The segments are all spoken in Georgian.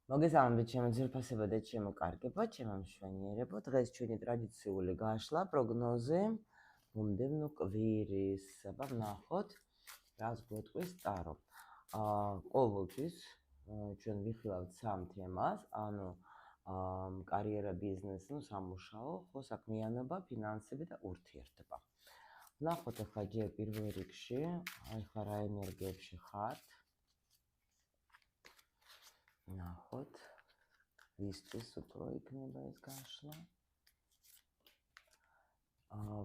მოგესალმებით ჩემო ძვირფასებო და ჩემო კარგებო, ჩემო მშვენიერებო. დღეს ჩვენი ტრადიციული გაშლა პროგნოზე მომდევნო კვირის. აბა ვნახოთ, რას გვეტყვის ტარო. ყოველთვის ჩვენ ვიხილავთ სამ თემას, ანუ კარიერა, ბიზნესი, სამუშაო, ხო, საქმიანობა, ფინანსები და ურთიერთობა. ვნახოთ ახლა ჯერ პირველ რიგში, ახლა რა ენერგიებში ხართ. ვნახოთ ვისთვის უფრო იქნება ეს გაშლა.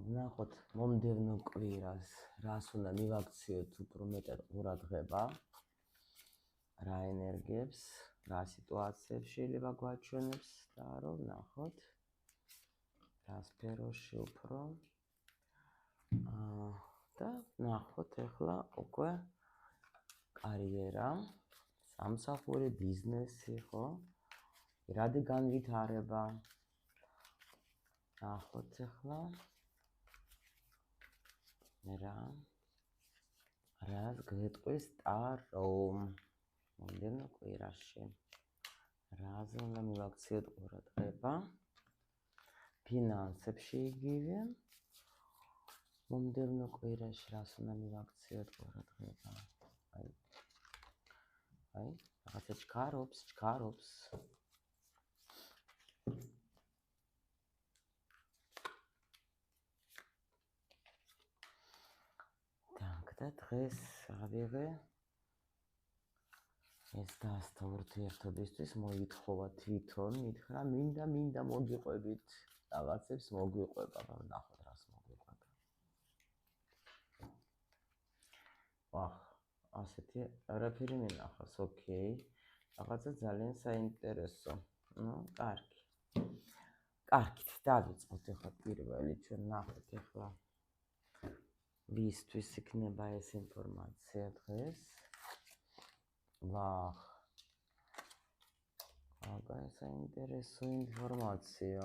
ვნახოთ მომდევნო კვირას რას უნდა მივაქციოთ უფრო მეტად ყურადღება, რა ენერგიებს, რა სიტუაციებს შეიძლება გვაჩვენებს და რომ ვნახოთ რა სფეროში უფრო და ვნახოთ ახლა უკვე კარიერა, სამსახური, ბიზნესი, ხო? რადი განვითარება. ნახოთ ახლა რას გვეტყვის ტარო მომდევნო კვირაში. რაზე უნდა მივაქციოთ ყურადღება, ფინანსებში იგივე. მომდევნო კვირაში რას უნდა მივაქციოთ ყურადღება. აი, რაღაცა ჩქარობს. და დღეს ავიღე ეს დასთა ურთიერთობისთვის მოითხოვა თვითონ, მითხრა მინდა მოგიყვებით რაღაცებს მოგვიყვება, ვნახოთ რას მოგვიყვება. ასეთი არაფერი მინახავს, ოკეი. რაღაცა ძალიან საინტერესო. კარგი. კარგით, დავიწყოთ ახლა პირველი ჩვენ ვნახოთ ახლა ვისთვის იქნება ეს ინფორმაცია დღეს. აბა საინტერესო ინფორმაცია.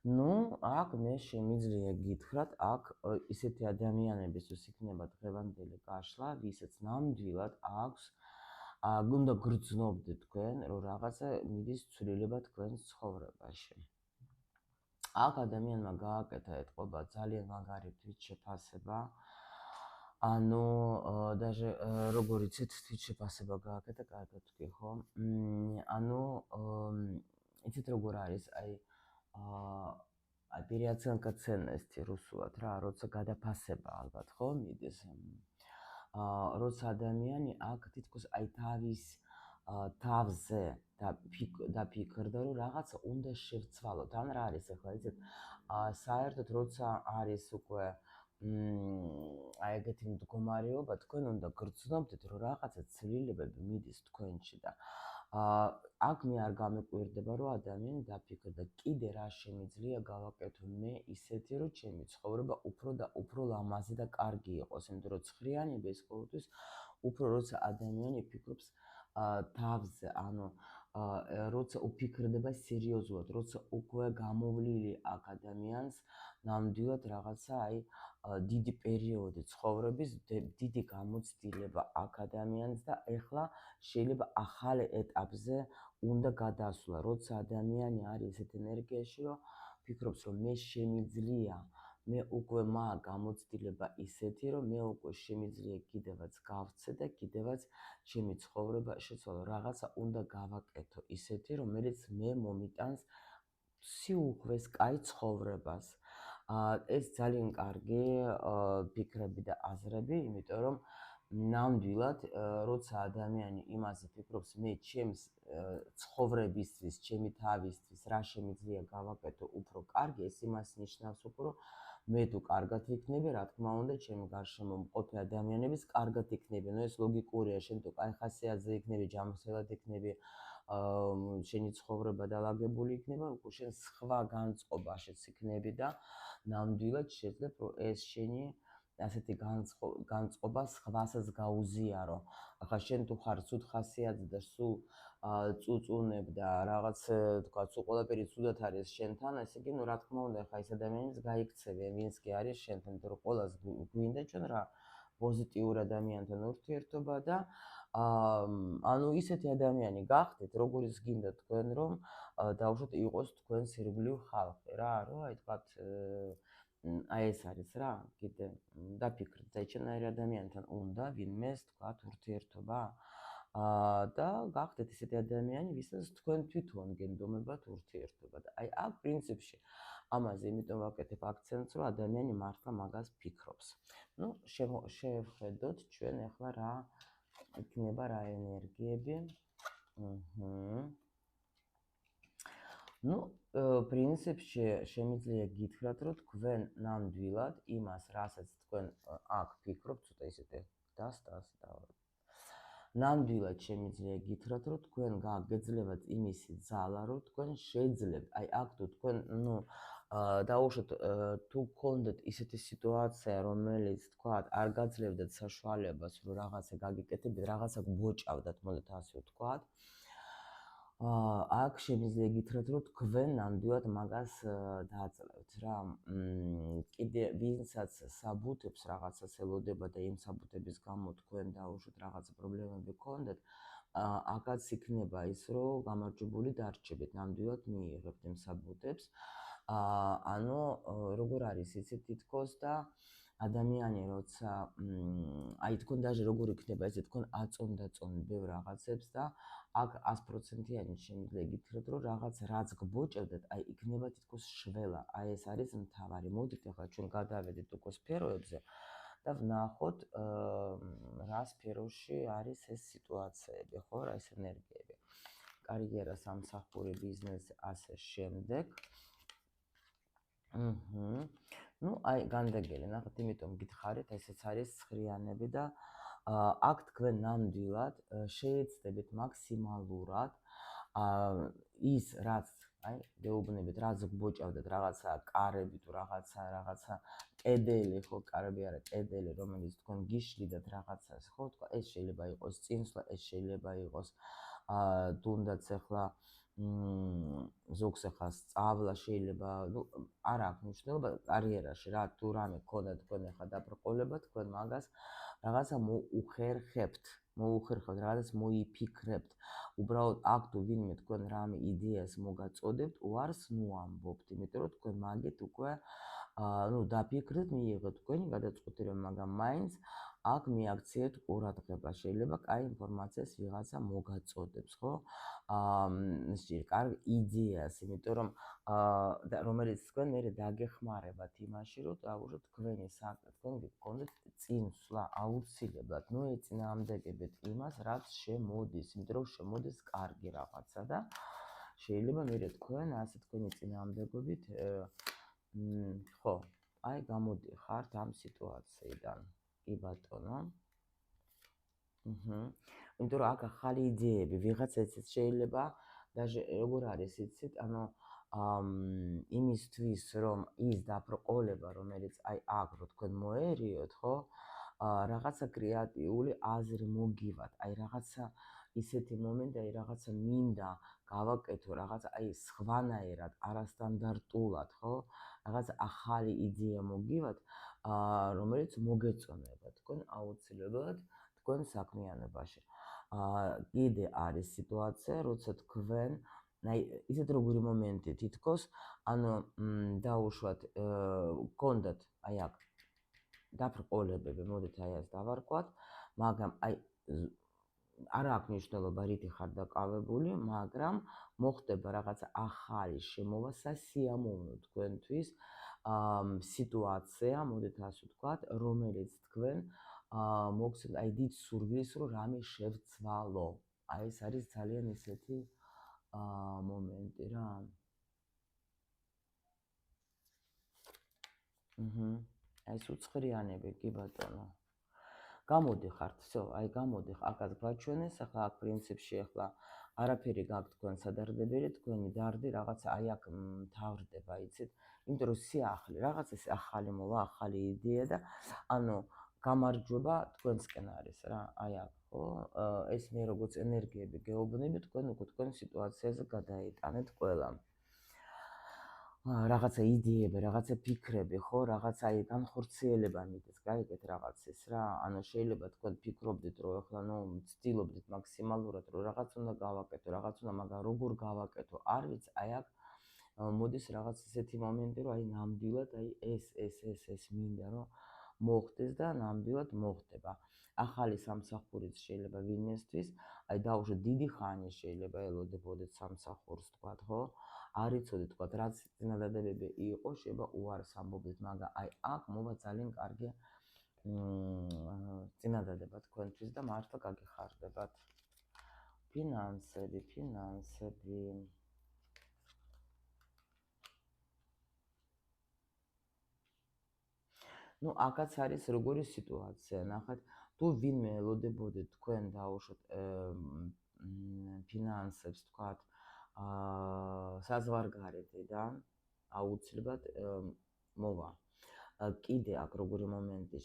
აქ მე შემიძლია გითხრათ, აქ ისეთი ადამიანებისთვის იქნება დღევანდელი გაშლა, ვისაც ნამდვილად აქვს უნდა გრძნობდეთ თქვენ, რომ რაღაცა მიდის ცვლილება თქვენს ცხოვრებაში. აქ ადამიანმა გააკეთა ეთყობა ძალიან მაგარი თვითშეფასება. ანუ даже როგორ იცით თვითშეფასება გააკეთა, კარგად თქვი, ხო? ანუ იცით როგორ არის, აი переоценка ценностей русულად რა, როცა გადაფასება ალბათ, ხო, მიდის. როცა ადამიანი აქ თითქოს აი თავის თავზე დაფიქრდა, რომ რაღაცა უნდა შევცვალოთ. ან რა არის ახლა, იცით, საერთოდ როცა არის უკვე აი ეგეთი მდგომარეობა, თქვენ უნდა გრძნობდეთ, რომ რაღაცა ცვლილებები მიდის თქვენში და აქ მე არ გამეკვირდება, რომ ადამიანი დაფიქრდა, კიდე რა შემიძლია გავაკეთო მე ისეთი, რომ ჩემი ცხოვრება უფრო და უფრო ლამაზი და კარგი იყოს, იმიტომ რომ ცხრიანება ის ყოველთვის უფრო როცა ადამიანი ფიქრობს თავზე, ანუ როცა უფიქრდება სერიოზულად, როცა უკვე გამოვლილი აქ ადამიანს ნამდვილად რაღაცა აი დიდი პერიოდი ცხოვრების, დიდი გამოცდილება აქ ადამიანს და ეხლა შეიძლება ახალი ეტაპზე უნდა გადასვლა, როცა ადამიანი არის ესეთ ენერგიაში, რომ ფიქრობს, რომ მე შემიძლია, მე უკვე მაქვს გამოცდილება ისეთი, რომ მე უკვე შემიძლია კიდევაც გავცე და კიდევაც ჩემი ცხოვრება შეცვალო, რაღაცა უნდა გავაკეთო ისეთი, რომელიც მე მომიტანს სიუხვეს, კაი ცხოვრებას. ეს ძალიან კარგი ფიქრები და აზრები, იმიტომ რომ ნამდვილად, როცა ადამიანი იმაზე ფიქრობს, მე ჩემს ცხოვრებისთვის, ჩემი თავისთვის რა შემიძლია გავაკეთო უფრო კარგი, ეს იმას ნიშნავს უკვე, რომ მე თუ კარგად ვიქნები, რა თქმა უნდა, ჩემი გარშემო მყოფი ადამიანებიც კარგად იქნებიან. ეს ლოგიკურია, შენ თუ კაი ხასიათზე იქნები, ჯანმრთელად იქნები, შენი ცხოვრება დალაგებული იქნება, უკვე შენ სხვა განწყობაშიც იქნები და ნამდვილად შეძლებ, რომ ეს შენი ასეთი განწყობა სხვასაც გაუზიარო. ახლა შენ თუ ხარ ცუდ ხასიათზე და სულ წუწუნებ და რაღაც თქვა, სულ ყველაფერი ცუდად არის შენთან, ესე იგი, რა თქმა უნდა, ახლა ეს ადამიანებს გაიქცევენ, ვინც კი არის შენთან, იმიტომ რომ ყველას გვინდა ჩვენ რა პოზიტიურ ადამიანთან ურთიერთობა და ანუ ისეთი ადამიანი გახდეთ, როგორიც გინდათ თქვენ რომ დაუშვათ იყოს თქვენ სირბლივ ხალხი რა, რომ აი თქვათ აი ეს არის რა, კიდე დაფიქრეთ, ზეჩენაირი ადამიანთან უნდა ვინმეს თქვათ ურთიერთობა და გახდეთ ისეთი ადამიანი, ვისაც თქვენ თვითონ გენდომებათ ურთიერთობა და აი აქ პრინციპში ამაზე იმიტომ ვაკეთებ აქცენტს, რომ ადამიანი მართლა მაგას ფიქრობს. ნუ შევხედოთ ჩვენ ახლა რა იქნება რა ენერგიები. ნუ პრინციპში შემიძლია გითხრათ, რომ თქვენ ნამდვილად იმას, რასაც თქვენ აქ ფიქრობთ, ცოტა ისეთი ნამდვილად შემიძლია გითხრათ, რომ თქვენ გაგეძლებათ იმისი ძალა, რომ თქვენ შეძლებთ. აი აქ თუ თქვენ ნუ დაუშვათ თუ გქონდეთ ისეთი სიტუაცია, რომელიც თქვათ არ გაძლევდათ საშუალებას, რომ რაღაცა გაგიკეთებდეთ, რაღაცა გბოჭავდათ, მოდით ასე ვთქვათ. აქ შემიძლია გითხრათ, რომ თქვენ ნამდვილად მაგას დააძლევთ რა. კიდე ვინცაც საბუთებს რაღაცას ელოდება და იმ საბუთების გამო თქვენ დაუშვათ რაღაც პრობლემები გქონდეთ, აქაც იქნება ის, რომ გამარჯვებული დარჩებით, ნამდვილად მიიღებთ იმ საბუთებს. ანუ როგორ არის იცით თითქოს და ადამიანი როცა აი თქვენ даже როგორ იქნება ესე თქვენ აწონდაწონთ ბევრ რაღაცებს და აქ 100%-იანი შემიძლია გითხრათ, რომ რაღაც რაც გბოჭებდეთ, აი იქნება თითქოს შველა. აი ეს არის მთავარი. მოდით ახლა ჩვენ გადავედით უკვე სფეროებზე და ვნახოთ რა სფეროში არის ეს სიტუაციები, ხო, რა ეს ენერგიები. კარიერა, სამსახური, ბიზნესი, ასე შემდეგ. ნუ აი განდეგელი, ნახეთ, იმიტომ გითხარით, ესეც არის ცხრიანები და აქ თქვენ ნამდვილად შეეცდებით მაქსიმალურად ის რაც აი გეუბნებით, რაც გბოჭავდეთ, რაღაცა კარები თუ რაღაცა კედელი, ხო, კარები არა, კედელი, რომელიც თქვენ გიშლიდათ რაღაცას, ხო, თქვა ეს შეიძლება იყოს წინსვლა, ეს შეიძლება იყოს თუნდაც ახლა ზოგს ახლა სწავლა შეიძლება, ნუ არ აქვს მნიშვნელობა კარიერაში რა, თუ რამე გქონდა თქვენ ახლა დაბრკოლება, თქვენ მაგას რაღაცა მოუხერხებთ, რაღაცას მოიფიქრებთ. უბრალოდ აქ თუ ვინმე თქვენ რამე იდეას მოგაწოდებთ, უარს ნუ ამბობთ, იმიტომ რომ თქვენ მაგით უკვე ნუ დაფიქრდით, მიიღეთ თქვენი გადაწყვეტილება, მაგრამ მაინც აქ მიაქციეთ ყურადღება. შეიძლება კაი ინფორმაციას ვიღაცა მოგაწოდებს, ხო? კარგი იდეას, იმიტომ რომ რომელიც თქვენ მერე დაგეხმარებათ იმაში, რომ დაუშვათ თქვენი თქვენ გქონდეთ წინსვლა აუცილებლად, ნუ ეწინააღმდეგებით იმას, რაც შემოდის, იმიტომ რომ შემოდის კარგი რაღაცა და შეიძლება მერე თქვენ ასე თქვენი წინააღმდეგობით ხო, აი გამოდიხართ ამ სიტუაციიდან. კი ბატონო. იმიტომ რომ აქ ახალი იდეები, ვიღაცა ეცეთ შეიძლება даже როგორ არის იცით, ანუ იმისთვის რომ ის დაბრკოლება, რომელიც აი აქ რო თქვენ მოერიოთ, ხო? რაღაცა კრეატიული აზრი მოგივათ, აი რაღაცა ისეთი მომენტი, აი რაღაცა მინდა გავაკეთო, რაღაცა აი სხვანაირად, არასტანდარტულად, ხო? რაღაცა ახალი იდეა მოგივათ, რომელიც მოგეწონება თქვენ აუცილებლად თქვენ საქმიანობაში. კიდე არის სიტუაცია, როცა თქვენ აი ისეთ როგორი მომენტი თითქოს, ანუ დაუშვათ გქონდათ აი აქ დაბრკოლებები, მოდით აი ეს დავარქვათ, მაგრამ აი არ აქვს მნიშვნელობა რითი ხარ დაკავებული, მაგრამ მოხდება რაღაცა ახალი შემოვა სასიამოვნო თქვენთვის სიტუაცია, მოდით ასე ვთქვათ, რომელიც თქვენ მოგცემთ აი დიდ სურვილს, რომ რამე შევცვალო. აი ეს არის ძალიან ისეთი მომენტი რა. აი ეს უცხრიანები, კი ბატონო. გამოდიხართ, всё, აი გამოდიხ, აქაც გვაჩვენეს, ახლა აქ პრინციპში ახლა არაფერი გაქვთ თქვენ სადარდებელი, თქვენი დარდი რაღაცა აი აქ მთავრდება, იცით? იმიტომ რომ სიახლე, რაღაცა ახალი მოვა, ახალი იდეა და ანუ გამარჯვება თქვენსკენ არის რა, აი აქ, ხო? ეს მე როგორც ენერგიები გეუბნები, თქვენ უკვე თქვენ სიტუაციაზე გადაიტანეთ ყველა. რაღაცა იდეები, რაღაცა ფიქრები, ხო, რაღაცა აი განხორციელება მიდის, გაიგეთ რაღაცის რა. ანუ შეიძლება თქვენ ფიქრობდით, რომ ახლა ნუ ცდილობდით მაქსიმალურად, რომ რაღაც უნდა გავაკეთო, რაღაც უნდა, მაგრამ როგორ გავაკეთო, არ ვიცი, აი აქ მოდის რაღაც ისეთი მომენტი, რომ აი ნამდვილად აი ეს მინდა რომ მოხდეს და ნამდვილად მოხდება. ახალი სამსახურიც შეიძლება ვინმესთვის, აი დაუშვათ დიდი ხანი შეიძლება ელოდებოდეთ სამსახურს, თქვათ, ხო? არ იცოდეთ, თქვათ, რაც წინადადებები იყო, შეიძლება უარს ამბობდით, მაგრამ აი აქ მოვა ძალიან კარგი წინადადება თქვენთვის და მართლა გაგეხარდებათ. ფინანსები. ნუ აქაც არის როგორი სიტუაცია, ნახეთ, თუ ვინმე ელოდებოდეთ თქვენ დაუშვათ ფინანსებს, თქვათ, საზღვარგარეთიდან აუცილებლად მოვა. კიდე აქ როგორი მომენტი,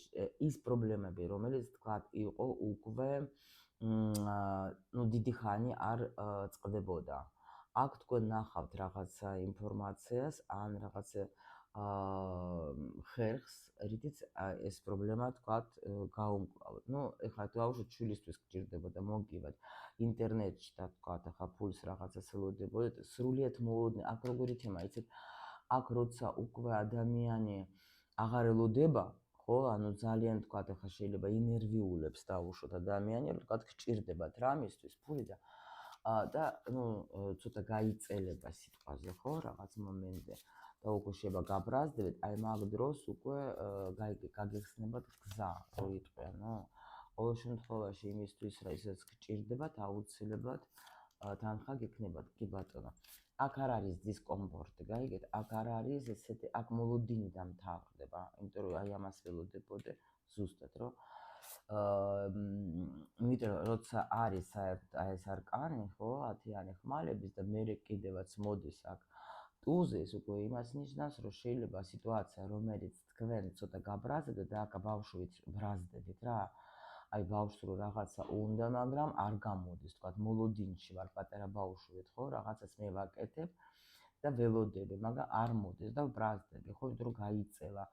ის პრობლემები, რომელიც თქვათ იყო უკვე ნუ დიდი ხანი არ წყდებოდა. აქ თქვენ ნახავთ რაღაცა ინფორმაციას ან რაღაცა ხერხს, რითიც ეს პრობლემა თქვათ გაუმკლავთ. ნუ ეხლა დავუშვათ შვილისთვის გჭირდებოდა მოგივათ ინტერნეტში და თქვათ ახლა ფულს რაღაცას ელოდებოდეთ, სრულიად მოოდნე. აქ როგორი თემა, იცით, აქ როცა უკვე ადამიანი აღარ ელოდება, ხო, ანუ ძალიან თქვათ ახლა შეიძლება ინერვიულებს დავუშვოთ ადამიანი, რომ თქვათ გჭირდებათ რამისთვის ფული და ნუ ცოტა გაიწელება სიტყვაზე, ხო, რაღაც მომენტზე და უკვე შეიძლება გაბრაზდებეთ, აი მაგ დროს უკვე გაგეხსნებათ გზა, რო იტყვიან, ნუ ყოველ შემთხვევაში იმისთვის, რა ისაც გჭირდებათ, აუცილებლად თანხა გექნებათ, კი ბატონო. აქ არ არის დისკომფორტი, გაიგეთ? აქ არ არის ესეთი, აქ მოლოდინი დამთავრდება, იმიტომ რომ აი ამას ველოდებოდე ზუსტად, რომ იმიტომ რომ როცა არის საერთოდ აი ეს არკანი, ხო, 10-იანი ხმალების და მე კიდევაც მოდის აქ ტუზეს, უკვე იმას ნიშნავს, რომ შეიძლება სიტუაცია, რომელიც თქვენ ცოტა გაბრაზდებთ და აქ ბავშვით ბრაზდებით რა. აი ბავშვს რო რაღაცა უნდა, მაგრამ არ გამოდის, თქვათ, მოლოდინში ვარ პატარა ბავშვით, ხო, რაღაცას მე ვაკეთებ და ველოდები, მაგრამ არ მოდის და ბრაზდები, ხო, იმიტომ რომ გაიწელა.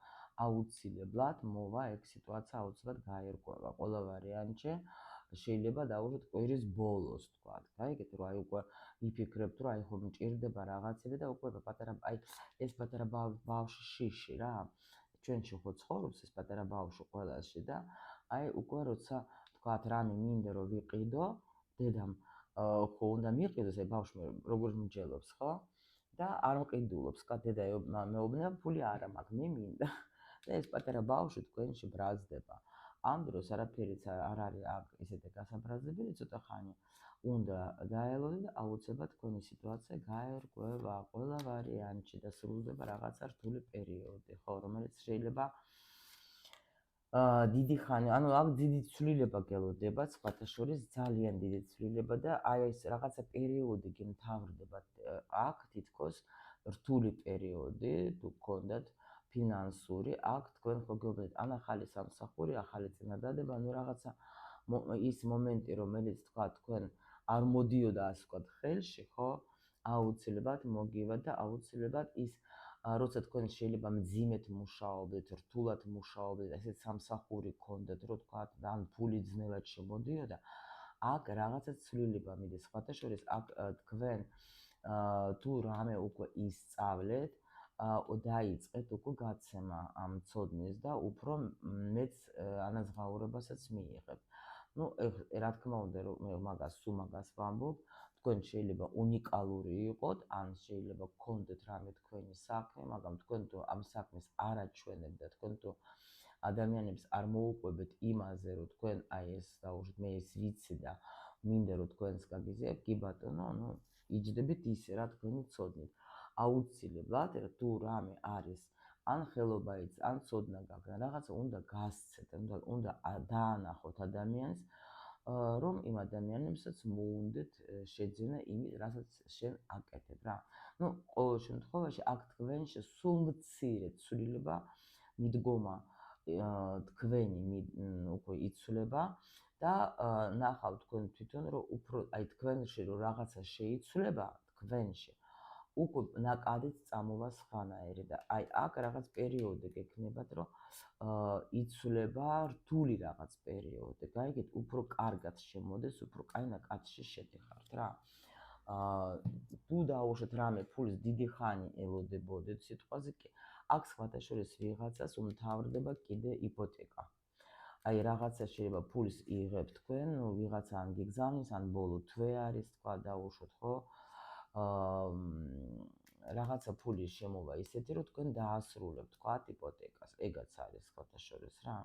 აუცილებლად მოვა ეგ სიტუაცია, აუცილებლად გაერკვევა. ყველა ვარიანტში შეიძლება დავუშვათ კვირის ბოლოს, თქვათ, გაიგეთ, რომ აი უკვე იფიქრებთ, რომ აი ხომ მჭირდება რაღაცები და უკვე პატარა, აი ეს პატარა ბავშვი შიში რა. ჩვენში ხო ცხოვრობს ეს პატარა ბავშვი ყველაში და აი უკვე როცა თქვათ რამე მინდა რომ ვიყიდო, დედამ ხო უნდა მიყიდოს, აი ბავშვი როგორ მჯელობს, ხო? და არ მყიდულობს, კა დედა მეუბნება, ფული არა მაქვს, მე მინდა. და ეს პატარა ბავშვი თქვენში ბრაზდება. ამ დროს არაფერიც არ არის აქ ისეთი გასაბრაზებელი, ცოტა ხანი უნდა დაელოდე და აუცილებლად თქვენი სიტუაცია გაერკვევა ყველა ვარიანტში და სრულდება რაღაცა რთული პერიოდი, ხო, რომელიც შეიძლება დიდი ხანი, ანუ აქ დიდი ცვლილება გელოდება, სხვათა შორის ძალიან დიდი ცვლილება და აი ეს რაღაცა პერიოდი გემთავრდება აქ თითქოს რთული პერიოდი, თუ გქონდათ ფინანსური, აქ თქვენ ხო გეუბნებით, ან ახალი სამსახური, ახალი წინადადება, ანუ რაღაცა ის მომენტი, რომელიც თქვა თქვენ არ მოდიოდა ასე ვთქვათ ხელში, ხო? აუცილებლად მოგივა და აუცილებლად ის როცა თქვენ შეიძლება მძიმედ მუშაობდეთ, რთულად მუშაობდეთ, ესეც სამსახური გქონდეთ, რომ თქვათ, ან ფული ძნელად შემოდიოდა, აქ რაღაცა ცვლილება მიდის. სხვათა შორის აქ თქვენ თუ რამე უკვე ისწავლეთ, დაიწყეთ უკვე გაცემა ამ ცოდნის და უფრო მეც ანაზღაურებასაც მიიღებთ. ნუ რა თქმა უნდა, რომ მე მაგას ვამბობ, თქვენ შეიძლება უნიკალური იყოთ, ან შეიძლება გქონდეთ რამე თქვენი საქმე, მაგრამ თქვენ თუ ამ საქმეს არ აჩვენებთ და თქვენ თუ ადამიანებს არ მოუყვებით იმაზე, რომ თქვენ აი ეს დაუშვათ მე ეს ვიცი და მინდა რომ თქვენს გაგიზიარებთ, კი ბატონო, ნუ იჯდებით ისე რა თქვენი ცოდნით. აუცილებლად თუ რამე არის ან ხელობა იცი, ან ცოდნა გაქვს, რაღაცა უნდა გასცეთ, უნდა დაანახოთ ადამიანს, რომ იმ ადამიანებსაც მოუნდეთ შეძენა იმის, რასაც შენ აკეთებ რა. ნუ ყოველ შემთხვევაში აქ თქვენში სულ მცირე ცვლილება მიდგომა თქვენი უკვე იცვლება და ნახავთ თქვენ თვითონ რომ უფრო აი თქვენში რომ რაღაცა შეიცვლება თქვენში უკვე ნაკადით წამოვა სხვანაირი და აი აქ რაღაც პერიოდი გექნებათ, რომ იცვლება რთული რაღაც პერიოდი. გაიგეთ, უფრო კარგად შემოდეს, უფრო კაი ნაკადში შედიხართ რა. თუ დაუშვათ რამე ფულის დიდი ხანი ელოდებოდეთ სიტყვაზე კი, აქ სხვათა შორის ვიღაცას უმთავრდება კიდე იპოთეკა. აი რაღაცა შეიძლება ფულის იღებთ თქვენ, ნუ ვიღაცა ან გიგზავნის, ან ბოლო თვე არის, თქვა დაუშვათ, ხო? რაღაცა ფულის შემოვა ისეთი, რომ თქვენ დაასრულებთ, თქვათ იპოთეკას. ეგაც არის სხვათა შორის რა.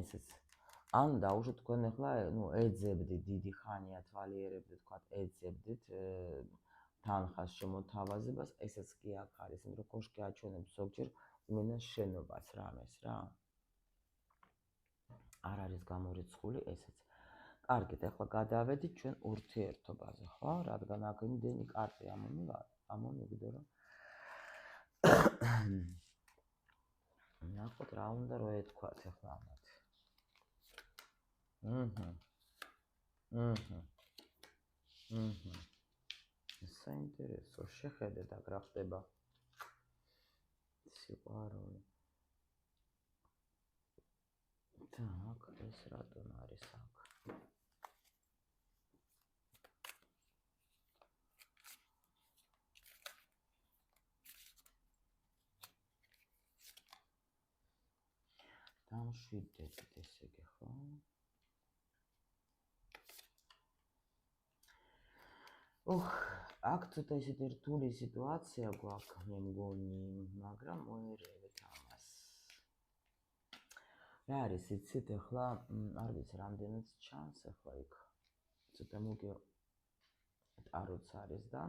ესეც. ან დაუშვათ თქვენ ახლა, ნუ ეძებდით დიდი ხანია თვალიერებდით, თქვათ ეძებდით თანხას შემოთავაზებას, ესეც კი აქ არის, იმიტომ რომ კოშკი აჩვენებს ზოგჯერ იმენა შენობას რამეს რა. არ არის გამორიცხული ესეც. კარგით, ახლა გადავედით ჩვენ ურთიერთობაზე, ხო? რადგან აქ იმდენი კარტი ამომიგდო, რომ ნახოთ რა უნდა რომ ეთქვათ ახლა ამათ. საინტერესო, შეხედეთ აქ რა ხდება. სიყვარული. так, ეს რატომ არის აქ? დამშვიდეთ ესე იგი, ხო? აქ ცოტა ისეთი რთული სიტუაცია გვაქვს, მე მგონი, მაგრამ მოერევეთ ამას. რა არის, იცით ახლა, არ ვიცი, რამდენიც ჩანს ახლა იქ. ცოტა მოგე ტაროც არის და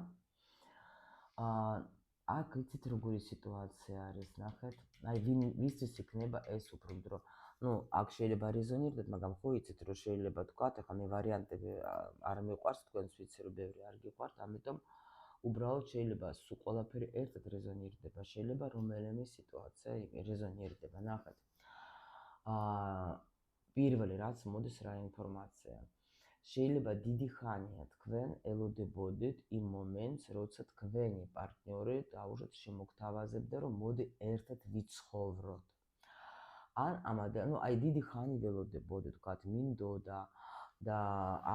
აქ იცით როგორი სიტუაცია არის, ნახეთ. აი ვისთვის იქნება ეს უფრო დრო. ნუ აქ შეიძლება რეზონირდეთ, მაგრამ ხო იცით რომ შეიძლება თქვათ, ახლა მე ვარიანტები არ მიყვარს, თქვენს ვიცი რომ ბევრი არ გიყვართ, ამიტომ უბრალოდ შეიძლება სულ ყველაფერი ერთად რეზონირდება, შეიძლება რომელიმე სიტუაცია რეზონირდება, ნახეთ. პირველი რაც მოდის რა ინფორმაცია. შეიძლება დიდი ხანია თქვენ ელოდებოდეთ იმ მომენტს, როცა თქვენი პარტნიორი დაუშვათ შემოგთავაზებდა, რომ მოდი ერთად ვიცხოვროთ. ან ამადა, ნუ აი დიდი ხანი ველოდებოდეთ, თქვათ, მინდოდა და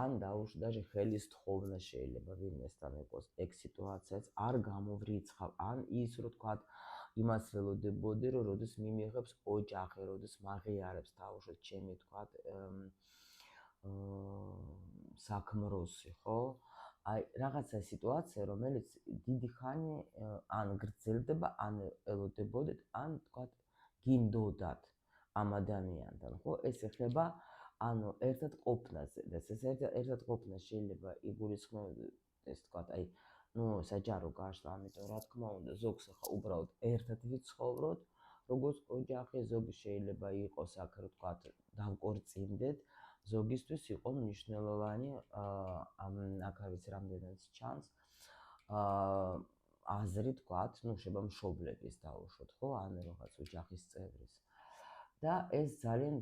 ან დაუშვათ даже ხელის თხოვნა შეიძლება ვინმესთან იყოს ეგ სიტუაციაც არ გამოვრიცხავ, ან ის რომ თქვათ იმას ველოდებოდი, რომ როდის მიმიღებს ოჯახი, როდის მაღიარებს დაუშვათ ჩემი თქვათ საქმროსი, ხო? აი რაღაცა სიტუაცია, რომელიც დიდი ხანი ან გრძელდება, ან ელოდებოდეთ, ან თქვათ გინდოდათ ამ ადამიანთან, ხო? ეს ეხება ანუ ერთად ყოფნაზე და ეს ერთად ყოფნა შეიძლება იგულისხმებდეს თქვათ, აი, ნუ საჯარო გაშლა, ამიტომ რა თქმა უნდა, ზოგს ახლა უბრალოდ ერთად ვიცხოვროთ, როგორც ოჯახი, ზოგი შეიძლება იყოს აქ, რომ თქვათ, დავკორწინდეთ, ზოგისთვის იყო მნიშვნელოვანი აქ არის რამდენიც ჩანს აზრი თქვათ, ნუ შეიძლება მშობლების დაუშვოთ, ხო, ან რაღაც ოჯახის წევრის. და ეს ძალიან,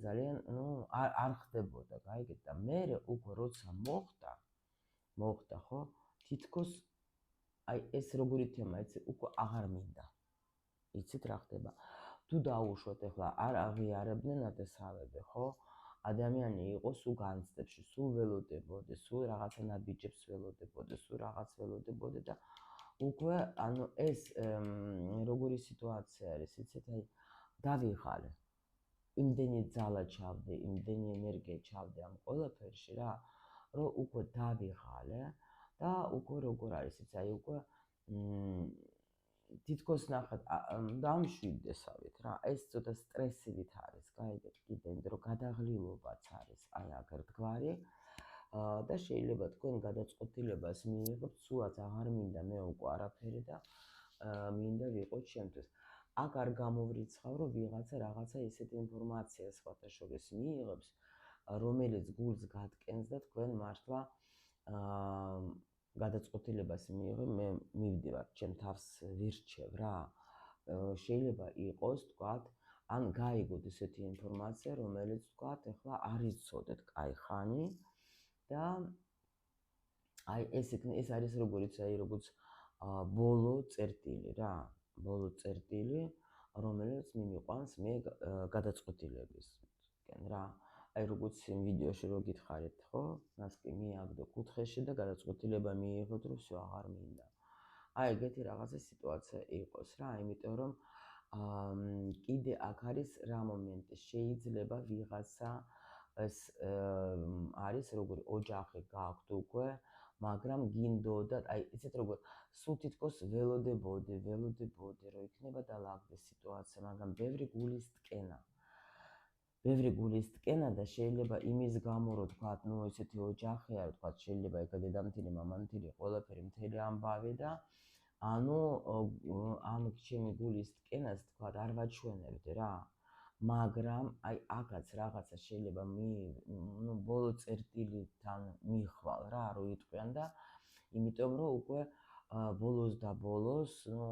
ნუ არ ხდებოდა, გაიგეთ და მერე უკვე როცა მოხდა, ხო? თითქოს აი ეს როგორი თემა, იცი, უკვე აღარ მინდა. იცით რა ხდება? თუ დაუშვათ ახლა არ აღიარებდნენ ნათესავები, ხო? ადამიანი იყო სულ განცდებში, სულ ველოდებოდი, სულ რაღაცა ნაბიჯებს ველოდებოდი, სულ რაღაც ველოდებოდი და უკვე ანუ ეს როგორი სიტუაცია არის, იცით, აი დავიღალე. იმდენი ძალა ჩავდე, იმდენი ენერგია ჩავდე ამ ყველაფერში რა, რომ უკვე დავიღალე და უკვე როგორ არის, იცი, აი უკვე თითქოს ნახეთ, დამშვიდდესავით რა, ეს ცოტა სტრესივით არის, გაიგეთ, კიდე იმიტომ რომ გადაღლილობაც არის, აი აქ ერთგვარი და შეიძლება თქვენ გადაწყვეტილებას მიიღებთ, სულაც აღარ მინდა მე უკვე არაფერი და მინდა ვიყოთ შემთხვევით. აქ არ გამოვრიცხავ, რომ ვიღაცა რაღაცა ისეთი ინფორმაცია სხვათა შორის მიიღებს, რომელიც გულს გატკენს და თქვენ მართლა გადაწყვეტილებას მიიღებ, მე მივდივარ, ჩემ თავს ვირჩევ რა. შეიძლება იყოს, თქვათ, ან გაიგოთ ესეთი ინფორმაცია, რომელიც თქვათ, ახლა არ იცოდეთ კაი ხანი და აი ეს არის როგორც ბოლო წერტილი რა, ბოლო წერტილი, რომელიც მიმიყვანს მე გადაწყვეტილებისკენ რა. აი როგორც იმ ვიდეოში რო გითხარით, ხო? მას კი მიაგდო კუთხეში და გადაწყვეტილება მიიღოთ, რომ всё აღარ მინდა. აი ეგეთი რაღაცა სიტუაცია იყოს რა, იმიტომ რომ კიდე აქ არის რა მომენტი, შეიძლება ვიღაცა ეს არის როგორი ოჯახი გაქვთ უკვე, მაგრამ გინდოდათ, აი იცით როგორ სულ თითქოს ველოდებოდი, რომ იქნება და ლაგდეს სიტუაცია, მაგრამ ბევრი გულის ტკენა და შეიძლება იმის გამო, რომ თქვათ, ნუ ესეთი ოჯახია, რომ თქვათ, შეიძლება იქ დედამთილი, მამამთილი, ყველაფერი მთელი ამბავი და ანუ ჩემი გულის ტკენას თქვათ არ ვაჩვენებდი რა. მაგრამ აი აქაც რაღაცა შეიძლება ნუ ბოლო წერტილითან მიხვალ რა, რო იტყვიან და იმიტომ რომ უკვე ბოლოს და ბოლოს, ნუ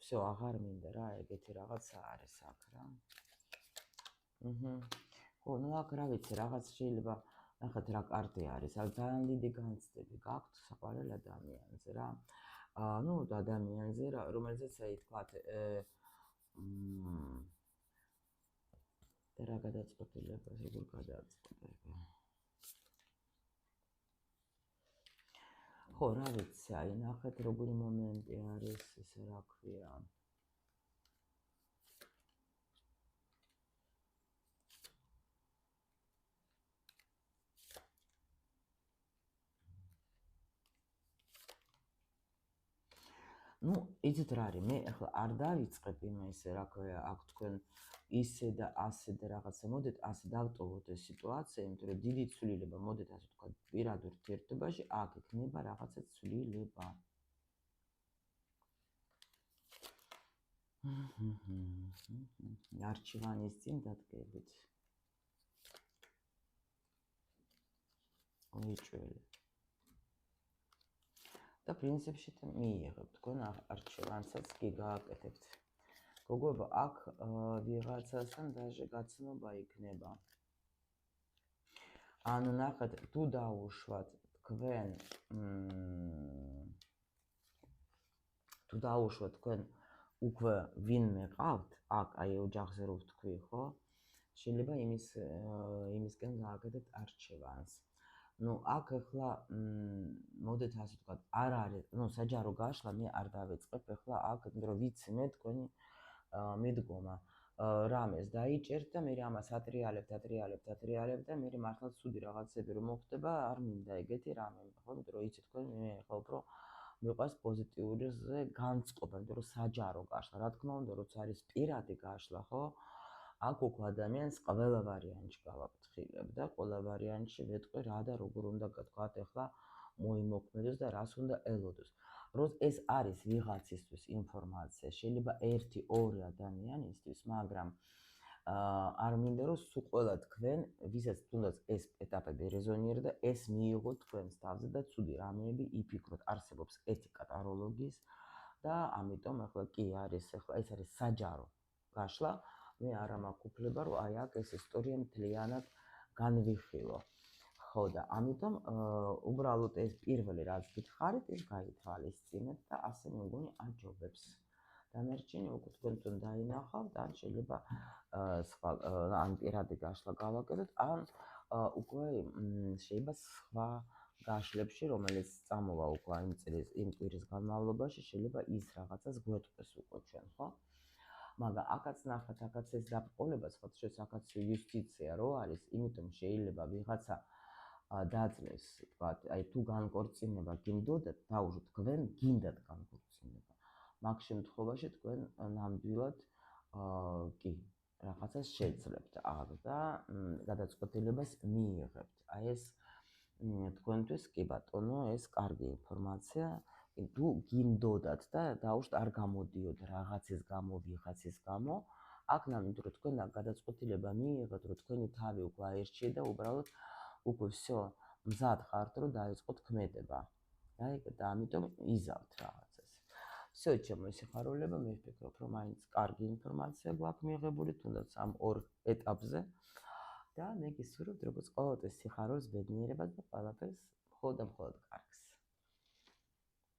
всё აღარ მინდა რა, ეგეთი რაღაცა არის აქ რა. ხო, ნუ აქ რა ვიცი, რაღაც შეიძლება ნახეთ რა კარტი არის, აი ძალიან დიდი განცდები გაქვთ საყვარელ ადამიანზე რა. ნუ ადამიანზე, რომელზეც აი თქვათ და რა გადაწყვეტილებას როგორ გადააწყვეტება. ხო, რა ვიცი, აი ნახეთ როგორი მომენტი არის, ესე რა ქვია. ნუ იცით რა არის, მე ახლა არ დავიწყებ იმასე რა ქვია, აქ თქვენ ისე და ასე და რაღაცა მოდეთ ასე დავტოვოთ ეს სიტუაცია, იმიტომ რომ დიდი ცვლილება მოდეთ ასე თქვა პირად ურთიერთობაში, აქ იქნება რაღაცა ცვლილება. არჩევანის წინ დადგებით. ოიჭველი. და პრინციპში მიიღებთ თქვენ არჩევანსაც კი გააკეთებთ. გოგოებო, აქ ვიღაცასთან დაჟე გაცნობა იქნება. ანუ ნახეთ, თუ დაუშვათ თქვენ უკვე ვინმე ყავთ, აქ აი ოჯახზე რო ვთქვი, ხო? შეიძლება იმისკენ გააკეთებთ არჩევანს. ნუ აქ ახლა მოდეთ ასე ვთქვათ, არ არის, ნუ საჯარო გაშლა მე არ დავიწყებ ახლა აქ, იმიტომ რომ ვიცი მე თქვენი მიდგომა. რამეს დაიჭერთ და მე ამას ატრიალებ და მე მართლა ცუდი რაღაცები რომ მოხდება, არ მინდა ეგეთი რამე, ხო? იმიტომ რომ იცით თქვენ მე ახლა უფრო მიყვარს პოზიტიურზე განწყობა, იმიტომ რომ საჯარო გაშლა, რა თქმა უნდა, როცა არის პირადი გაშლა, ხო? აქ უკვე ადამიანს ყველა ვარიანტი გავაფრთხილებ და ყველა ვარიანტში ვეტყვი რა და როგორ უნდა გათქვათ ახლა მოიმოქმედოს და რას უნდა ელოდოს. ეს არის ვიღაცისთვის ინფორმაცია, შეიძლება 1-2 ადამიანისთვის, მაგრამ არ მინდა რომ სულ ყველა თქვენ, ვისაც თუნდაც ეს ეტაპები რეზონირდა, ეს მიიღოთ თქვენს თავზე და ცუდი რამეები იფიქროთ. არსებობს ეთიკა ტაროლოგიის და ამიტომ ახლა კი არის, ახლა ეს არის საჯარო გაშლა. მე არა მაქვს უფლება, რომ აი აქ ეს ისტორია მთლიანად განვიხილო. ხო და ამიტომ უბრალოდ ეს პირველი რაც გითხარით, ეს გაითვალისწინეთ და ასე მე მგონი აჯობებს. დანარჩენი უკვე თქვენ დაინახავთ, ან შეიძლება სხვა ან პირადი გაშლა გავაკეთოთ, ან უკვე შეიძლება სხვა გაშლებში, რომელიც წამოვა უკვე იმ კვირის განმავლობაში, შეიძლება ის რაღაცას გვეტყვეს უკვე ჩვენ, ხო? მაგრამ აქაც ნახეთ, აქაც ეს დაბრკოლება, სხვა შეს აქაც იუსტიცია რო არის, იმიტომ შეიძლება ვიღაცა დაძლევს, თქვათ, აი თუ განკორწინება გინდოდათ, დაუშვათ თქვენ გინდათ განკორწინება. მაგ შემთხვევაში თქვენ ნამდვილად კი რაღაცას შეძლებთ აქ და გადაწყვეტილებას მიიღებთ. აი ეს თქვენთვის კი ბატონო, ეს კარგი ინფორმაცია. თუ გინდოდათ და დაუშვათ არ გამოდიოდ რაღაცის გამო, ვიღაცის გამო, აქ ნამდვილად რომ თქვენ გადაწყვეტილება მიიღეთ, რომ თქვენი თავი უკვე აირჩიეთ და უბრალოდ უკვე всё მზად ხართ, რომ დაიწყოთ ქმედება. აი და ამიტომ იზავთ რაღაცას. всё ჩემო სიხარულებო, მე ვფიქრობ, რომ მაინც კარგი ინფორმაცია გვაქვს მიღებული, თუნდაც ამ ორ ეტაპზე. და მე გისურვებთ, როგორც ყოველთვის სიხარულს, ბედნიერებას და ყველაფერს მხოლოდ კარგს.